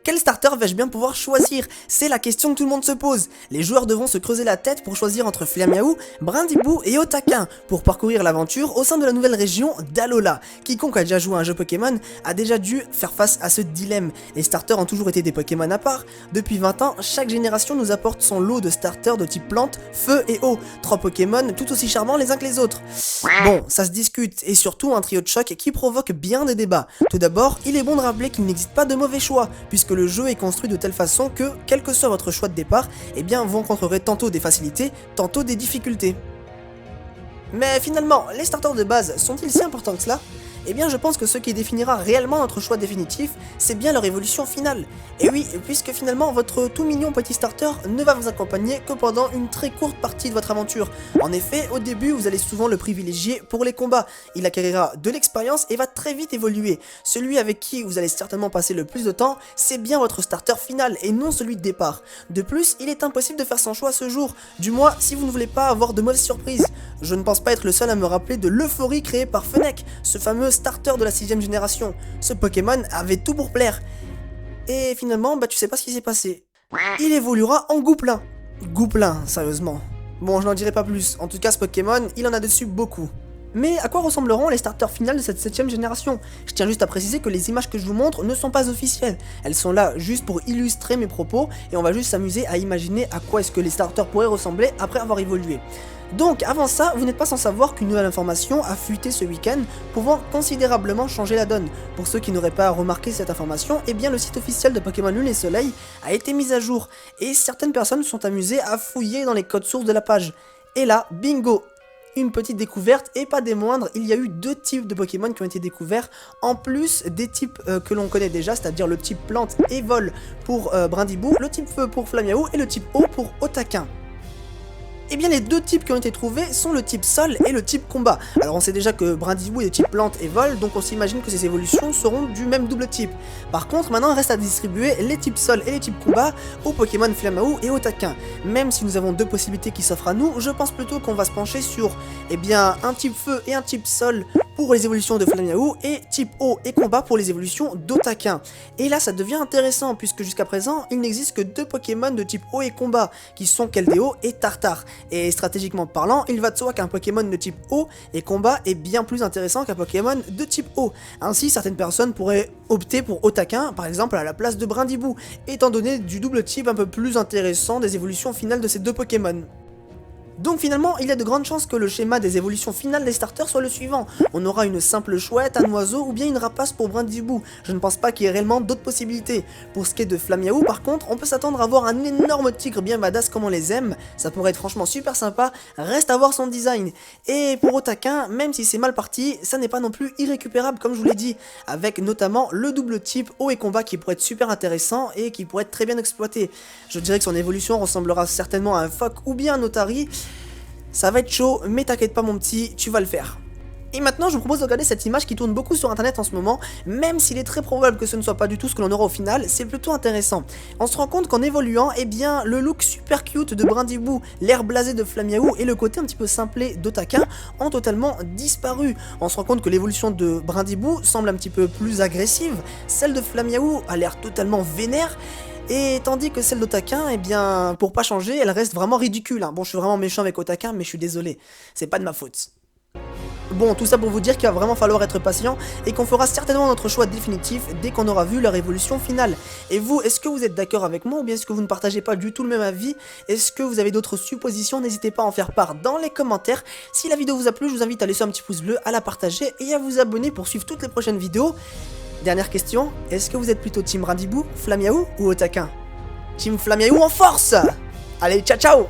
Quel starter vais-je bien pouvoir choisir? C'est la question que tout le monde se pose. Les joueurs devront se creuser la tête pour choisir entre Flamiaou, Brindibou et Otaquin pour parcourir l'aventure au sein de la nouvelle région d'Alola. Quiconque a déjà joué à un jeu Pokémon a déjà dû faire face à ce dilemme. Les starters ont toujours été des Pokémon à part. Depuis 20 ans, chaque génération nous apporte son lot de starters de type plante, feu et eau. 3 Pokémon tout aussi charmants les uns que les autres. Bon, ça se discute et surtout un trio de choc qui provoque bien des débats. Tout d'abord, il est bon de rappeler qu'il n'existe pas de mauvais choix, puisque le jeu est construit de telle façon que, quel que soit votre choix de départ, eh bien vous rencontrerez tantôt des facilités, tantôt des difficultés. Mais finalement, les starters de base sont-ils si importants que cela? Eh bien je pense que ce qui définira réellement notre choix définitif, c'est bien leur évolution finale. Et oui, puisque finalement votre tout mignon petit starter ne va vous accompagner que pendant une très courte partie de votre aventure. En effet, au début vous allez souvent le privilégier pour les combats, il acquérira de l'expérience et va très vite évoluer. Celui avec qui vous allez certainement passer le plus de temps, c'est bien votre starter final et non celui de départ. De plus, il est impossible de faire son choix ce jour, du moins si vous ne voulez pas avoir de mauvaises surprises. Je ne pense pas être le seul à me rappeler de l'euphorie créée par Fennec, ce fameux starter de la 6ème génération. Ce Pokémon avait tout pour plaire. Et finalement, tu sais pas ce qui s'est passé. Il évoluera en Gouplin. Gouplin, sérieusement. Bon, je n'en dirai pas plus. En tout cas, ce Pokémon, il en a dessus beaucoup. Mais à quoi ressembleront les starters finales de cette 7ème génération? Je tiens juste à préciser que les images que je vous montre ne sont pas officielles. Elles sont là juste pour illustrer mes propos et on va juste s'amuser à imaginer à quoi est-ce que les starters pourraient ressembler après avoir évolué. Donc avant ça, vous n'êtes pas sans savoir qu'une nouvelle information a fuité ce week-end, pouvant considérablement changer la donne. Pour ceux qui n'auraient pas remarqué cette information, eh bien le site officiel de Pokémon Lune et Soleil a été mis à jour, et certaines personnes se sont amusées à fouiller dans les codes sources de la page. Et là, bingo! Une petite découverte, et pas des moindres, il y a eu 2 types de Pokémon qui ont été découverts, en plus des types que l'on connaît déjà, c'est-à-dire le type plante et vol pour Brindibou, le type feu pour Flamiaou et le type eau pour Otaquin. Et bien les 2 types qui ont été trouvés sont le type sol et le type combat. Alors on sait déjà que Brindibou est de type plante et vol, donc on s'imagine que ces évolutions seront du même double type. Par contre maintenant il reste à distribuer les types sol et les types combat aux Pokémon Flamiaou et Otaquin. Même si nous avons 2 possibilités qui s'offrent à nous, je pense plutôt qu'on va se pencher sur un type feu et un type sol pour les évolutions de Flamiaou et type eau et combat pour les évolutions d'Otaquin. Et là ça devient intéressant puisque jusqu'à présent il n'existe que 2 Pokémon de type eau et combat qui sont Keldeo et Tartare. Et stratégiquement parlant, il va de soi qu'un Pokémon de type eau et combat est bien plus intéressant qu'un Pokémon de type eau. Ainsi certaines personnes pourraient opter pour Otaquin par exemple à la place de Brindibou, étant donné du double type un peu plus intéressant des évolutions finales de ces 2 Pokémon. Donc finalement, il y a de grandes chances que le schéma des évolutions finales des starters soit le suivant. On aura une simple chouette, un oiseau ou bien une rapace pour Brindibou. Je ne pense pas qu'il y ait réellement d'autres possibilités. Pour ce qui est de Flamiaou par contre, on peut s'attendre à voir un énorme tigre bien badass comme on les aime. Ça pourrait être franchement super sympa, reste à voir son design. Et pour Otaquin, même si c'est mal parti, ça n'est pas non plus irrécupérable comme je vous l'ai dit. Avec notamment le double type eau et combat qui pourrait être super intéressant et qui pourrait être très bien exploité. Je dirais que son évolution ressemblera certainement à un phoque ou bien un otari. Ça va être chaud, mais t'inquiète pas mon petit, tu vas le faire. Et maintenant je vous propose de regarder cette image qui tourne beaucoup sur internet en ce moment, même s'il est très probable que ce ne soit pas du tout ce que l'on aura au final, c'est plutôt intéressant. On se rend compte qu'en évoluant, eh bien le look super cute de Brindibou, l'air blasé de Flamiaou et le côté un petit peu simplé d'Otaquin ont totalement disparu. On se rend compte que l'évolution de Brindibou semble un petit peu plus agressive, celle de Flamiaou a l'air totalement vénère, et tandis que celle d'Otaquin, eh bien, pour pas changer, elle reste vraiment ridicule. Bon, je suis vraiment méchant avec Otaquin, mais je suis désolé. C'est pas de ma faute. Bon, tout ça pour vous dire qu'il va vraiment falloir être patient et qu'on fera certainement notre choix définitif dès qu'on aura vu leur évolution finale. Et vous, est-ce que vous êtes d'accord avec moi ou bien est-ce que vous ne partagez pas du tout le même avis? Est-ce que vous avez d'autres suppositions? N'hésitez pas à en faire part dans les commentaires. Si la vidéo vous a plu, je vous invite à laisser un petit pouce bleu, à la partager et à vous abonner pour suivre toutes les prochaines vidéos. Dernière question, est-ce que vous êtes plutôt team Brindibou, Flamiaou ou Otaquin? Team Flamiaou en force! Allez, ciao ciao!